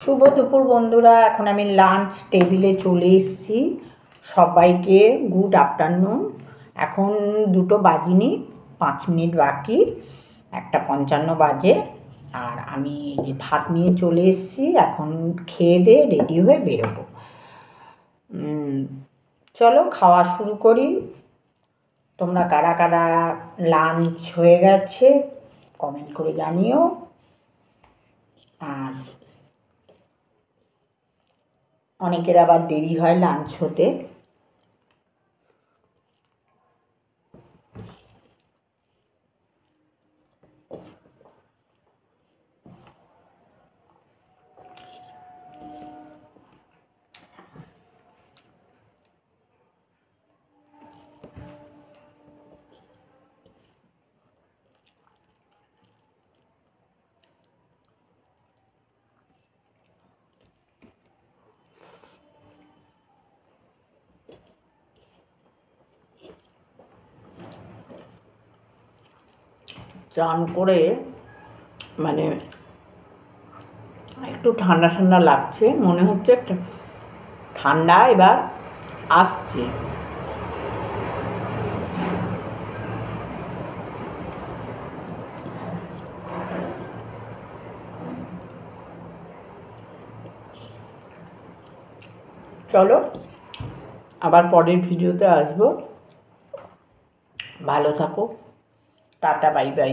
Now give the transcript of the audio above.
শুভ দুপুর বন্ধুরা, এখন আমি লাঞ্চ টেবিলে চলে এসেছি। সবাইকে গুড আফটারনুন। এখন 2টো বাজিনি, 5 মিনিট বাকি, 1:55 বাজে। আর আমি এই যে ভাত নিয়ে চলে এসেছি, এখন খেয়ে দিয়ে রেডি হয়ে বেরোবো। চলো খাওয়া শুরু করি। তোমরা কারা কারা লাঞ্চ হয়ে গেছে কমেন্ট করে জানিও। আর অনেকের আবার দেরি হয় লাঞ্চ হতে। চান করে মানে একটু ঠান্ডা ঠান্ডা লাগছে, মনে হচ্ছে ঠান্ডা এবার আসছে। চলো আবার পরের ভিডিওতে আসবো। ভালো থাকো, টাটা, বাই বাই।